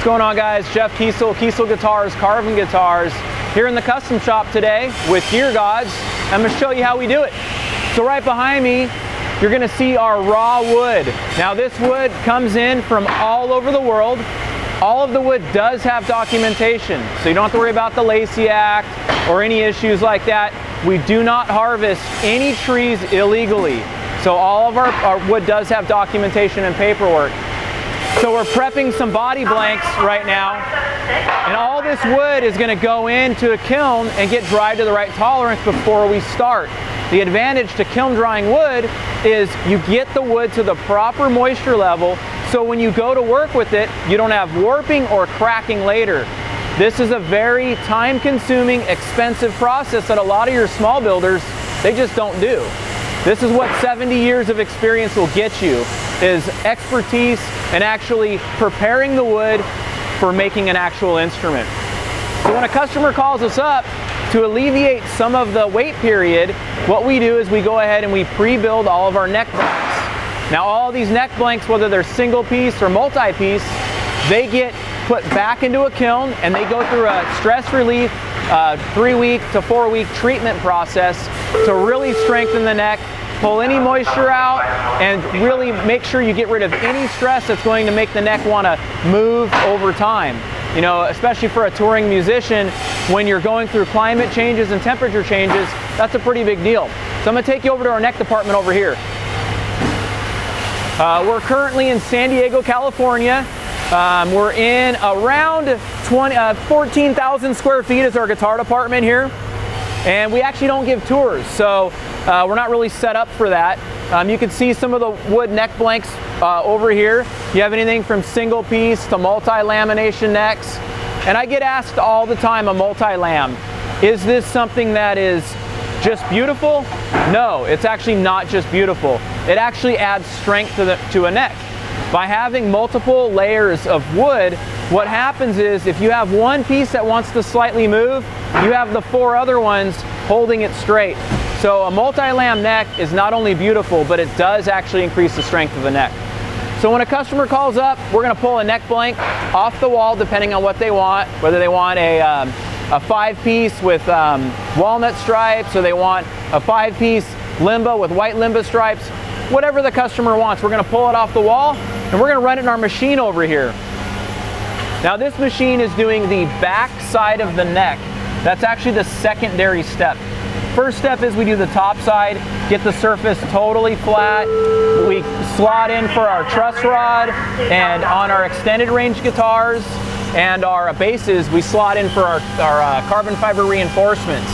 going on, guys? Jeff Kiesel, Kiesel Guitars, Carvin Guitars, here in the custom shop today with Gear Gods. I'm going to show you how we do it. So right behind me, you're going to see our raw wood. Now this wood comes in from all over the world. All of the wood does have documentation, so you don't have to worry about the Lacey Act or any issues like that. We do not harvest any trees illegally. So all of our wood does have documentation and paperwork. So we're prepping some body blanks right now, and all this wood is going to go into a kiln and get dried to the right tolerance before we start. The advantage to kiln drying wood is you get the wood to the proper moisture level, so when you go to work with it, you don't have warping or cracking later. This is a very time-consuming, expensive process that a lot of your small builders, they just don't do. This is what 70 years of experience will get you, is expertise and actually preparing the wood for making an actual instrument. So when a customer calls us up to alleviate some of the wait period, what we do is we go ahead and we pre-build all of our neck blanks. Now all these neck blanks, whether they're single piece or multi-piece, they get put back into a kiln and they go through a stress relief 3-week to 4-week treatment process to really strengthen the neck, pull any moisture out, and really make sure you get rid of any stress that's going to make the neck want to move over time. You know, especially for a touring musician, when you're going through climate changes and temperature changes, that's a pretty big deal. So I'm going to take you over to our neck department over here. We're currently in San Diego, California. We're in around 14,000 square feet is our guitar department here. And we actually don't give tours, so we're not really set up for that. You can see some of the wood neck blanks over here. You have anything from single piece to multi-lamination necks. And I get asked all the time, a multi-lam, is this something that is just beautiful? No, it's actually not just beautiful. It actually adds strength to a neck. By having multiple layers of wood, what happens is if you have one piece that wants to slightly move, you have the 4 other ones holding it straight. So a multi-lam neck is not only beautiful, but it does actually increase the strength of the neck. So when a customer calls up, we're going to pull a neck blank off the wall depending on what they want, whether they want a 5-piece with walnut stripes, or they want a 5-piece limba with white limba stripes. Whatever the customer wants, we're going to pull it off the wall and we're going to run it in our machine over here. Now this machine is doing the back side of the neck. That's actually the secondary step. First step is we do the top side, get the surface totally flat. We slot in for our truss rod, and on our extended range guitars and our basses, we slot in for our carbon fiber reinforcements.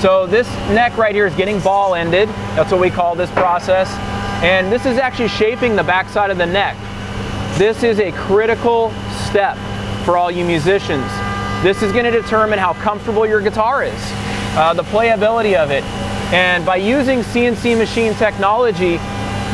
So this neck right here is getting ball ended. That's what we call this process. And this is actually shaping the back side of the neck. This is a critical step for all you musicians. This is going to determine how comfortable your guitar is, the playability of it. And by using CNC machine technology,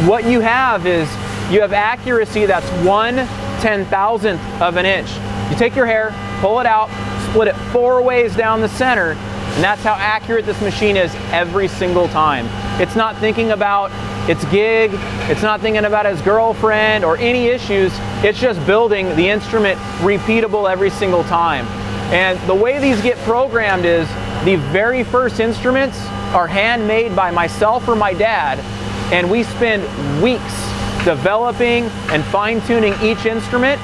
what you have is you have accuracy that's 1/10,000th of an inch. You take your hair, pull it out, split it 4 ways down the center, and that's how accurate this machine is every single time. It's not thinking about its gig, it's not thinking about his girlfriend or any issues, it's just building the instrument repeatable every single time. And the way these get programmed is the very first instruments are handmade by myself or my dad, and we spend weeks developing and fine-tuning each instrument,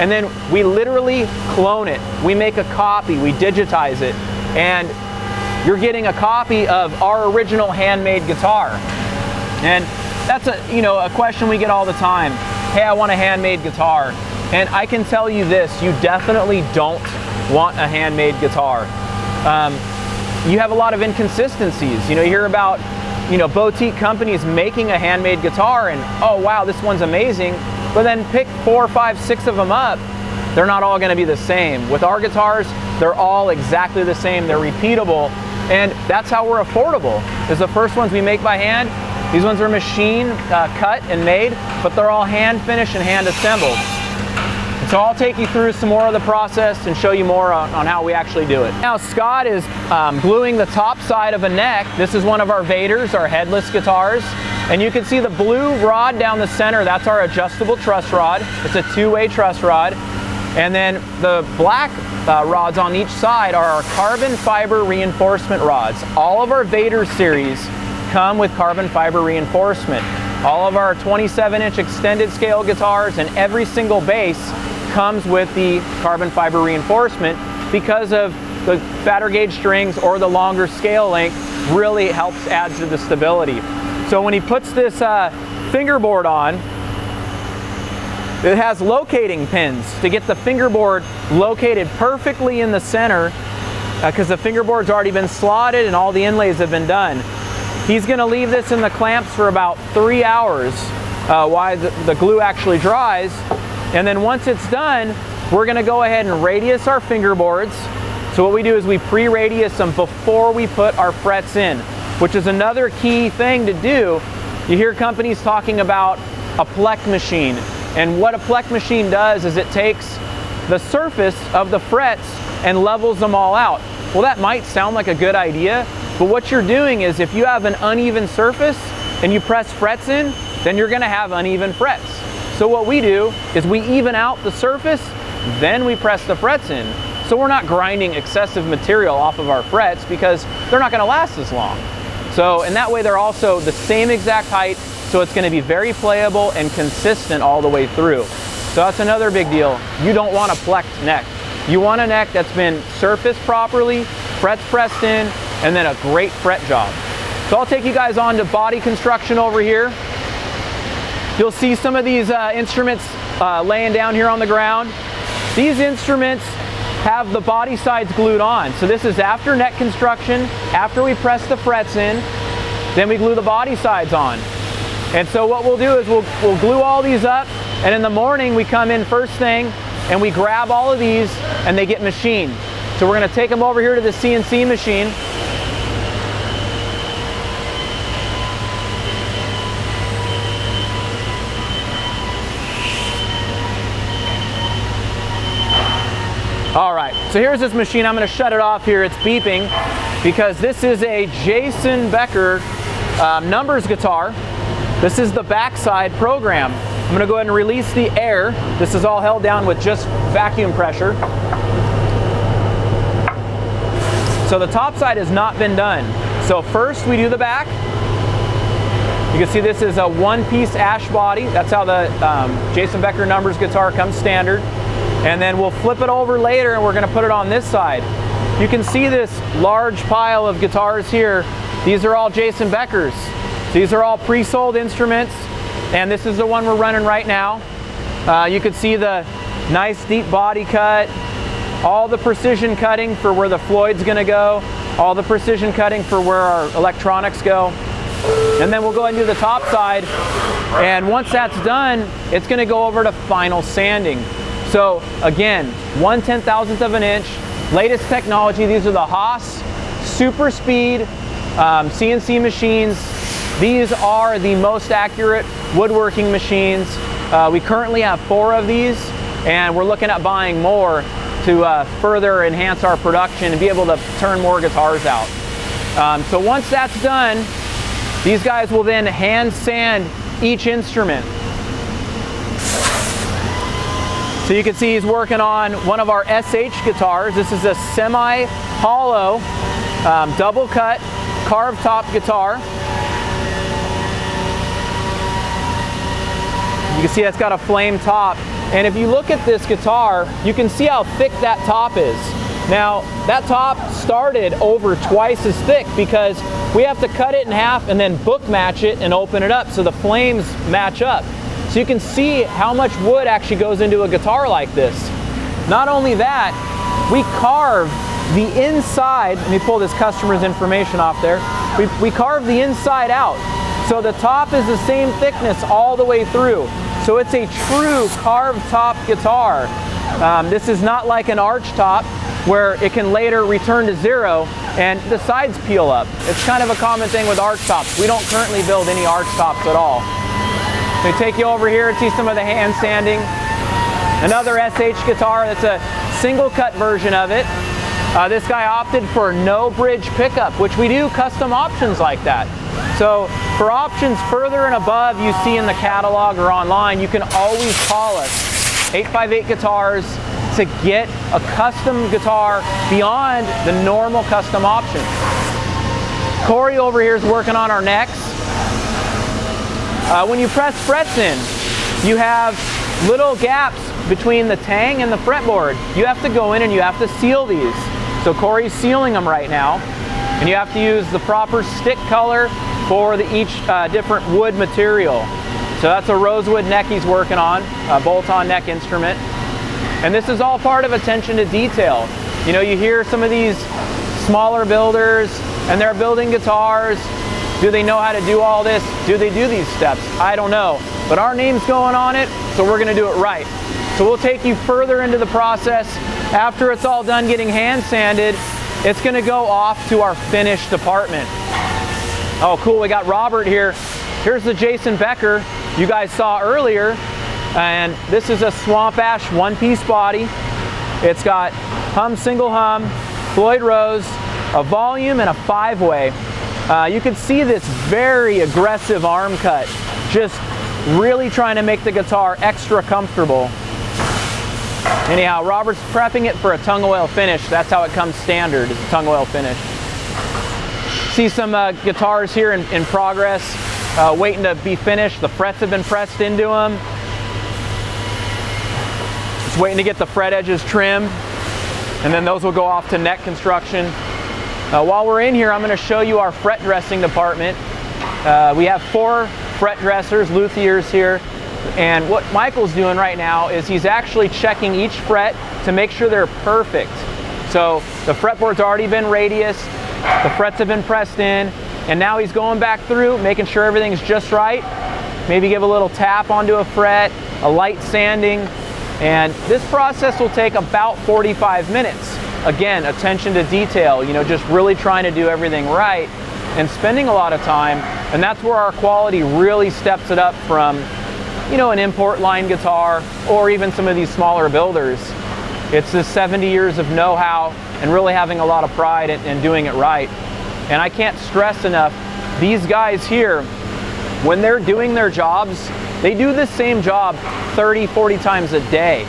and then we literally clone it. We make a copy, we digitize it, and you're getting a copy of our original handmade guitar. And that's a question we get all the time. Hey, I want a handmade guitar. And I can tell you this, you definitely don't want a handmade guitar. You have a lot of inconsistencies. You hear about boutique companies making a handmade guitar and, oh wow, this one's amazing, but then pick 4, 5, 6 of them up, they're not all going to be the same. With our guitars, they're all exactly the same, they're repeatable, and that's how we're affordable. Is the first ones we make by hand. These ones are machine cut and made, but they're all hand finished and hand assembled. And so I'll take you through some more of the process and show you more on how we actually do it. Now Scott is gluing the top side of a neck. This is one of our Vaders, our headless guitars. And you can see the blue rod down the center, that's our adjustable truss rod. It's a 2-way truss rod. And then the black rods on each side are our carbon fiber reinforcement rods. All of our Vader series come with carbon fiber reinforcement. All of our 27-inch extended scale guitars and every single bass comes with the carbon fiber reinforcement because of the fatter gauge strings or the longer scale length really helps add to the stability. So when he puts this fingerboard on, it has locating pins to get the fingerboard located perfectly in the center because the fingerboard's already been slotted and all the inlays have been done. He's going to leave this in the clamps for about 3 hours while the glue actually dries. And then once it's done, we're going to go ahead and radius our fingerboards. So what we do is we pre-radius them before we put our frets in, which is another key thing to do. You hear companies talking about a plec machine. And what a plec machine does is it takes the surface of the frets and levels them all out. Well, that might sound like a good idea, but what you're doing is if you have an uneven surface and you press frets in, then you're gonna have uneven frets. So what we do is we even out the surface, then we press the frets in. So we're not grinding excessive material off of our frets because they're not gonna last as long. So, and that way they're also the same exact height, so it's gonna be very playable and consistent all the way through. So that's another big deal. You don't want a plecked neck. You want a neck that's been surfaced properly, frets pressed in, and then a great fret job. So I'll take you guys on to body construction over here. You'll see some of these instruments laying down here on the ground. These instruments have the body sides glued on. So this is after neck construction, after we press the frets in, then we glue the body sides on. And so what we'll do is we'll glue all these up, and in the morning we come in first thing and we grab all of these and they get machined. So we're gonna take them over here to the CNC machine. All right, so here's this machine. I'm gonna shut it off here. It's beeping because this is a Jason Becker numbers guitar. This is the backside program. I'm gonna go ahead and release the air. This is all held down with just vacuum pressure. So the top side has not been done. So first we do the back. You can see this is a one-piece ash body. That's how the Jason Becker numbers guitar comes standard. And then we'll flip it over later and we're gonna put it on this side. You can see this large pile of guitars here. These are all Jason Beckers. These are all pre-sold instruments, and this is the one we're running right now. You can see the nice deep body cut, all the precision cutting for where the Floyd's gonna go, all the precision cutting for where our electronics go. And then we'll go ahead and do the top side, and once that's done, it's gonna go over to final sanding. So again, 1/10,000th of an inch, latest technology. These are the Haas super speed CNC machines. These are the most accurate woodworking machines. We currently have 4 of these, and we're looking at buying more to further enhance our production and be able to turn more guitars out. So once that's done, these guys will then hand sand each instrument. So you can see he's working on one of our SH guitars. This is a semi-hollow, double cut, carved top guitar. You can see it's got a flame top. And if you look at this guitar, you can see how thick that top is. Now, that top started over twice as thick because we have to cut it in half and then book match it and open it up so the flames match up. So you can see how much wood actually goes into a guitar like this. Not only that, we carve the inside. Let me pull this customer's information off there. We carve the inside out. So the top is the same thickness all the way through. So it's a true carved top guitar. This is not like an arch top where it can later return to zero and the sides peel up. It's kind of a common thing with arch tops. We don't currently build any arch tops at all. They take you over here and see some of the hand sanding. Another SH guitar that's a single cut version of it. This guy opted for no bridge pickup, which we do custom options like that. So for options further and above you see in the catalog or online, you can always call us. 858 Guitars, to get a custom guitar beyond the normal custom options. Corey over here is working on our necks. When you press frets in, you have little gaps between the tang and the fretboard. You have to go in and you have to seal these. So Corey's sealing them right now. And you have to use the proper stick color for each different wood material. So that's a rosewood neck he's working on, a bolt-on neck instrument. And this is all part of attention to detail. You know, you hear some of these smaller builders and they're building guitars. Do they know how to do all this? Do they do these steps? I don't know. But our name's going on it, so we're gonna do it right. So we'll take you further into the process. After it's all done getting hand sanded, it's gonna go off to our finish department. Oh, cool, we got Robert here. Here's the Jason Becker you guys saw earlier. And this is a Swamp Ash one-piece body. It's got hum, single hum, Floyd Rose, a volume, and a 5-way. You can see this very aggressive arm cut, just really trying to make the guitar extra comfortable. Anyhow, Robert's prepping it for a tung oil finish. That's how it comes standard, is a tung oil finish. See some guitars here in progress, waiting to be finished. The frets have been pressed into them. Just waiting to get the fret edges trimmed, and then those will go off to neck construction. While we're in here, I'm going to show you our fret dressing department. We have 4 fret dressers, luthiers here, and what Michael's doing right now is he's actually checking each fret to make sure they're perfect. So the fretboard's already been radiused, the frets have been pressed in, and now he's going back through, making sure everything's just right. Maybe give a little tap onto a fret, a light sanding, and this process will take about 45 minutes. Again, attention to detail, you know, just really trying to do everything right and spending a lot of time, and that's where our quality really steps it up from, you know, an import line guitar or even some of these smaller builders. It's the 70 years of know-how and really having a lot of pride in doing it right. And I can't stress enough, these guys here, when they're doing their jobs, they do the same job 30, 40 times a day.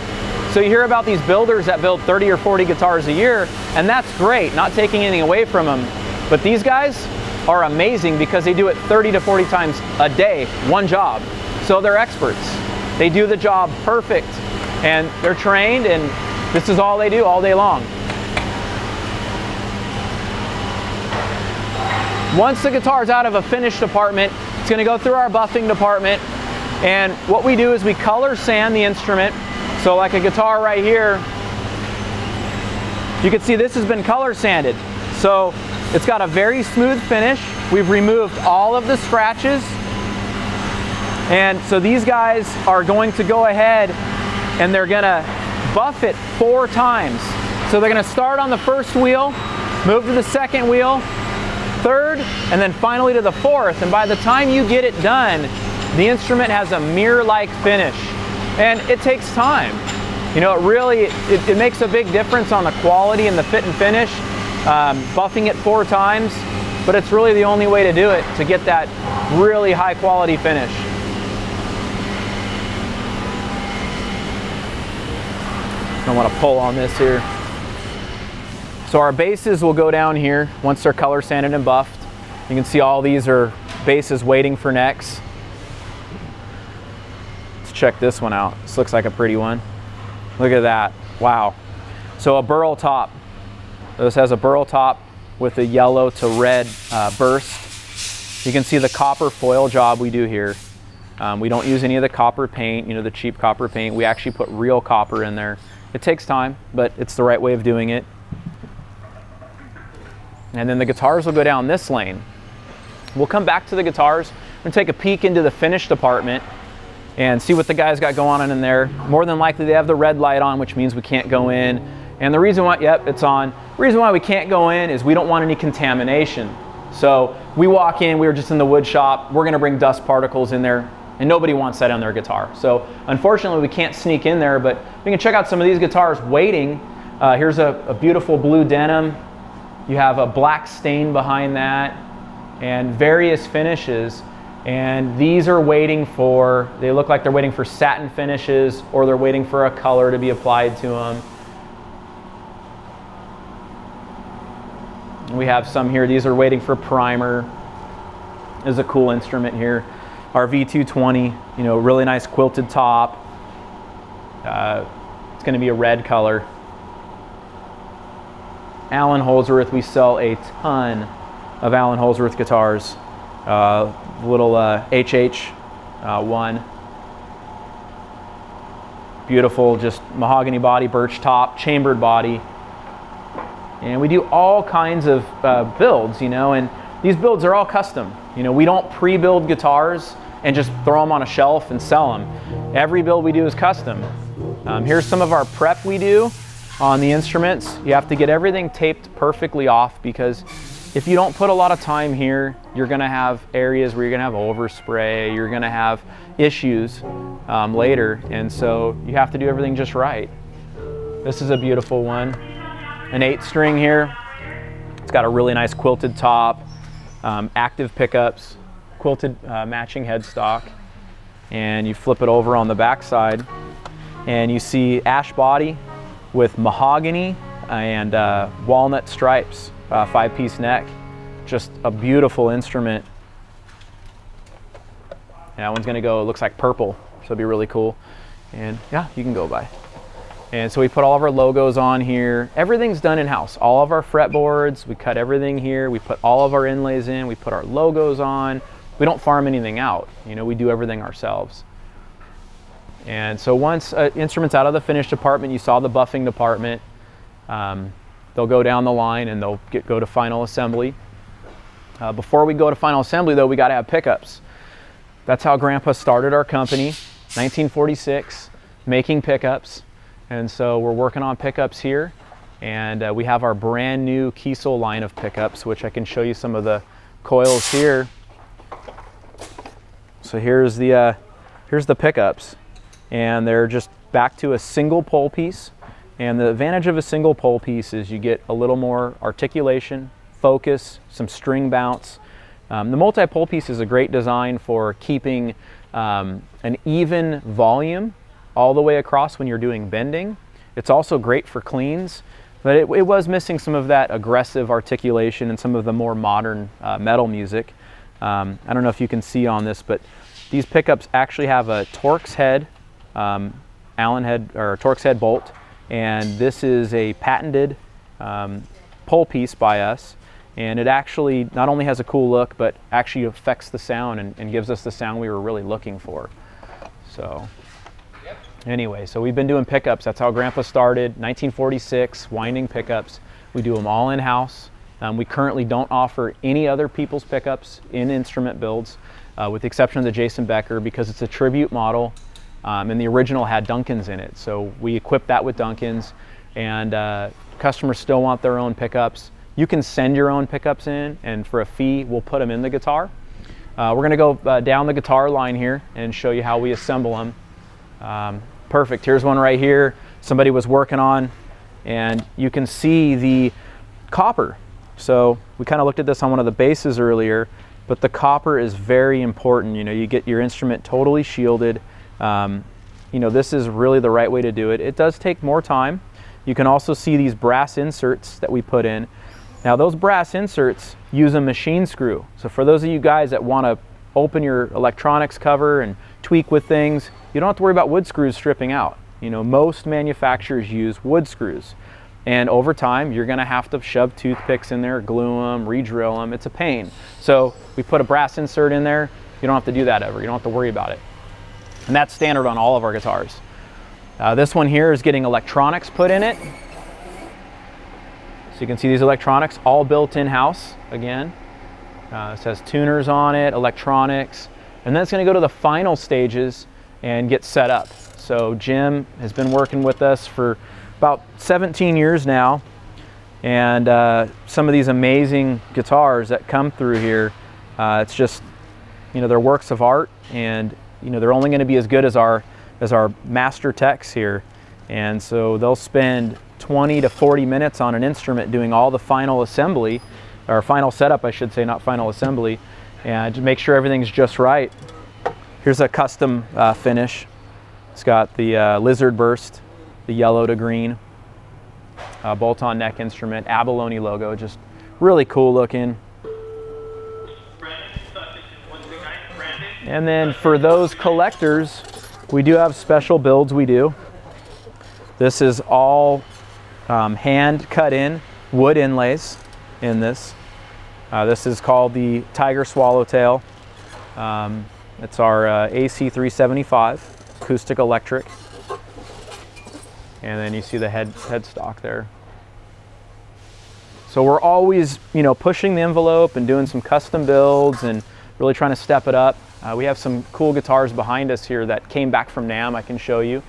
So you hear about these builders that build 30 or 40 guitars a year, and that's great, not taking anything away from them. But these guys are amazing because they do it 30 to 40 times a day, one job. So they're experts. They do the job perfect, and they're trained, and this is all they do all day long. Once the guitar's out of a finish department, it's going to go through our buffing department, and what we do is we color sand the instrument. So like a guitar right here, you can see this has been color sanded. So it's got a very smooth finish. We've removed all of the scratches. And so these guys are going to go ahead and they're gonna buff it 4 times. So they're gonna start on the first wheel, move to the second wheel, third, and then finally to the fourth. And by the time you get it done, the instrument has a mirror-like finish. And it takes time. You know, it makes a big difference on the quality and the fit and finish, buffing it 4 times, but it's really the only way to do it to get that really high quality finish. I want to pull on this here. So our bases will go down here once they're color sanded and buffed. You can see all these are bases waiting for necks. Check this one out. This looks like a pretty one. Look at that. Wow. So a burl top. This has a burl top with a yellow to red burst. You can see the copper foil job we do here. We don't use any of the copper paint, you know, the cheap copper paint. We actually put real copper in there. It takes time, but it's the right way of doing it. And then the guitars will go down this lane. We'll come back to the guitars. We're gonna take a peek into the finish department and see what the guys got going on in there. More than likely they have the red light on, which means we can't go in. And the reason why, yep, it's on. The reason why we can't go in is we don't want any contamination. So we walk in, we were just in the wood shop, we're gonna bring dust particles in there, and nobody wants that on their guitar. So unfortunately we can't sneak in there, but we can check out some of these guitars waiting. Here's a beautiful blue denim. You have a black stain behind that, and various finishes. And these are waiting for, they look like they're waiting for satin finishes, or they're waiting for a color to be applied to them. We have some here. These are waiting for primer. This is a cool instrument here. Our V220, you know, really nice quilted top. It's going to be a red color. Allen Holdsworth, we sell a ton of Allen Holdsworth guitars. Little HH1. Beautiful, just mahogany body, birch top, chambered body. And we do all kinds of builds, you know, and these builds are all custom. You know, we don't pre-build guitars and just throw them on a shelf and sell them. Every build we do is custom. Here's some of our prep we do on the instruments. You have to get everything taped perfectly off, because if you don't put a lot of time here, you're gonna have areas where you're gonna have overspray, you're gonna have issues later, and so you have to do everything just right. This is a beautiful one, an 8-string here. It's got a really nice quilted top, active pickups, quilted matching headstock, and you flip it over on the back side and you see ash body with mahogany and walnut stripes, 5-piece neck. Just a beautiful instrument. That one's gonna go, it looks like purple, so it'll be really cool. And yeah, you can go by. And so we put all of our logos on here. Everything's done in-house. All of our fretboards, we cut everything here. We put all of our inlays in. We put our logos on. We don't farm anything out. You know, we do everything ourselves. And so once instrument's out of the finish department, you saw the buffing department. They'll go down the line and they'll go to final assembly. Before we go to final assembly though, we gotta have pickups. That's how Grandpa started our company, 1946, making pickups. And so we're working on pickups here. And we have our brand new Kiesel line of pickups, which I can show you some of the coils here. So here's the pickups. And they're just back to a single pole piece. And the advantage of a single pole piece is you get a little more articulation, focus, some string bounce. The multi-pole piece is a great design for keeping an even volume all the way across when you're doing bending. It's also great for cleans, but it was missing some of that aggressive articulation and some of the more modern metal music. I don't know if you can see on this, but these pickups actually have a Torx head, Allen head, or Torx head bolt, and this is a patented pole piece by us. And it actually not only has a cool look, but actually affects the sound and gives us the sound we were really looking for. So anyway, so we've been doing pickups. That's how Grandpa started, 1946, winding pickups. We do them all in-house. We currently don't offer any other people's pickups in instrument builds, with the exception of the Jason Becker, because it's a tribute model, and the original had Duncans in it. So we equipped that with Duncans, and customers still want their own pickups. You can send your own pickups in, and for a fee, we'll put them in the guitar. We're gonna go down the guitar line here and show you how we assemble them. Perfect, here's one right here. Somebody was working on, and you can see the copper. So we kind of looked at this on one of the bases earlier, but the copper is very important. You know, you get your instrument totally shielded. You know, this is really the right way to do it. It does take more time. You can also see these brass inserts that we put in. Now those brass inserts use a machine screw. So for those of you guys that want to open your electronics cover and tweak with things, you don't have to worry about wood screws stripping out. You know, most manufacturers use wood screws. And over time, you're gonna have to shove toothpicks in there, glue them, re-drill them. It's a pain. So we put a brass insert in there. You don't have to do that ever. You don't have to worry about it. And that's standard on all of our guitars. This one here is getting electronics put in it. So you can see these electronics all built in-house again. It says tuners on it, electronics, and then it's going to go to the final stages and get set up. So Jim has been working with us for about 17 years now, and some of these amazing guitars that come through here, it's just, you know, they're works of art, and you know, they're only going to be as good as our master techs here. And so they'll spend 20 to 40 minutes on an instrument doing all the final assembly, or final setup I should say, not final assembly, and to make sure everything's just right. Here's a custom finish. It's got the lizard burst, the yellow to green, bolt-on neck instrument, abalone logo, just Really cool looking. And then for those collectors, we do have special builds we do. This is all hand cut in wood inlays in this. This is called the Tiger Swallowtail. It's our AC 375 acoustic electric. And then you see the headstock there. So we're always, you know, pushing the envelope and doing some custom builds and really trying to step it up. We have some cool guitars behind us here that came back from NAMM I can show you.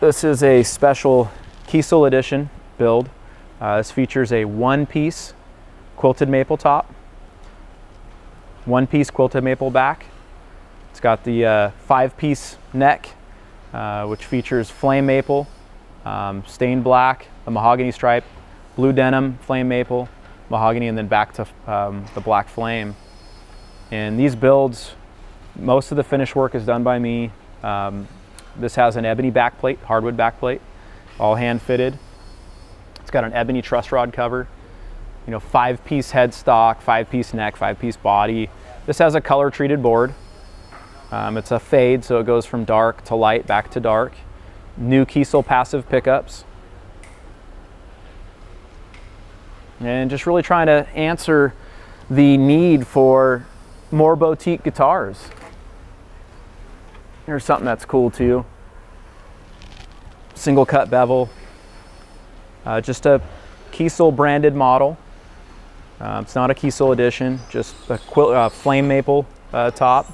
This is a special Kiesel edition build. This features a one-piece quilted maple top, one-piece quilted maple back. It's got the five-piece neck, which features flame maple, stained black, a mahogany stripe, blue denim, flame maple, mahogany, and then back to the black flame. And these builds, most of the finish work is done by me. This has an ebony backplate, hardwood backplate, all hand fitted. It's got an ebony truss rod cover, you know, five-piece headstock, five-piece neck, five-piece body. This has a color treated board. It's a fade, so it goes from dark to light, back to dark. New Kiesel passive pickups. And just really trying to answer the need for more boutique guitars. Here's something that's cool too. Single cut bevel. Just a Kiesel branded model. It's not a Kiesel edition, just a flame maple top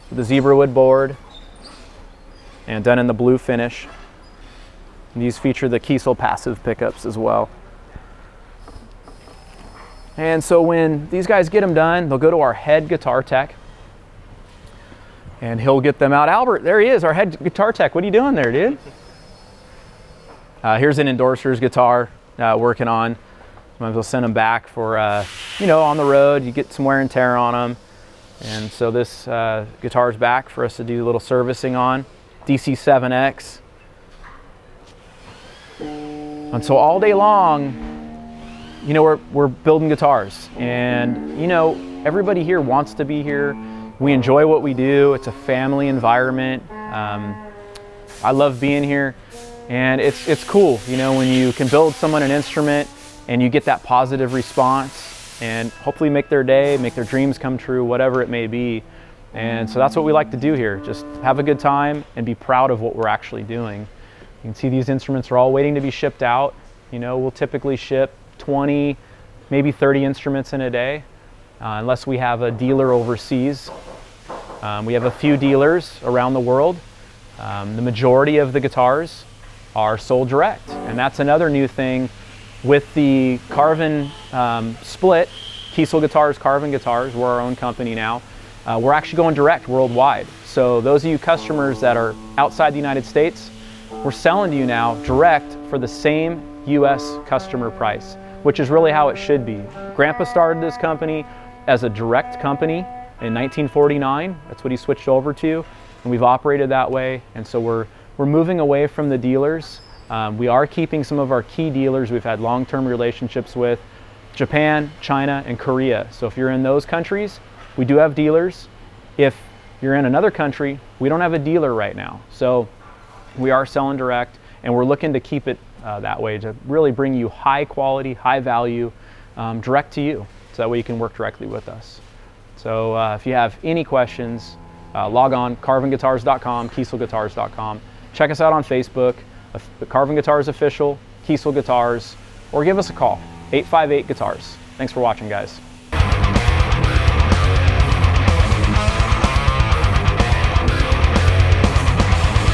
with a zebra wood board and done in the blue finish. And these feature the Kiesel passive pickups as well. And so when these guys get them done, they'll go to our head guitar tech and he'll get them out. Albert, there he is, our head guitar tech. What are you doing there, dude? Here's an endorser's guitar working on. Might as well send them back for, you know, on the road. You get some wear and tear on them. And so this guitar's back for us to do a little servicing on. DC7X. And so all day long, you know, we're building guitars. And, you know, everybody here wants to be here. We enjoy what we do. It's a family environment. I love being here. And it's cool, you know, when you can build someone an instrument and you get that positive response and hopefully make their day, make their dreams come true, whatever it may be. And so that's what we like to do here. Just have a good time and be proud of what we're actually doing. You can see these instruments are all waiting to be shipped out. You know, we'll typically ship 20, maybe 30 instruments in a day, unless we have a dealer overseas. We have a few dealers around the world. The majority of the guitars are sold direct, and that's another new thing with the Carvin split. Kiesel Guitars, Carvin Guitars, we're our own company now. We're actually going direct worldwide. So those of you customers that are outside the United States, we're selling to you now direct for the same US customer price, which is really how it should be. Grandpa started this company as a direct company in 1949. That's what he switched over to, and we've operated that way. And so we're moving away from the dealers. We are keeping some of our key dealers we've had long-term relationships with: Japan, China, and Korea. So if you're in those countries, we do have dealers. If you're in another country, we don't have a dealer right now. So we are selling direct, and we're looking to keep it that way, to really bring you high quality, high value, direct to you, so that way you can work directly with us. So if you have any questions, log on carvinguitars.com, kieselguitars.com. Check us out on Facebook, Carvin Guitars Official, Kiesel Guitars, or give us a call, 858 Guitars. Thanks for watching, guys.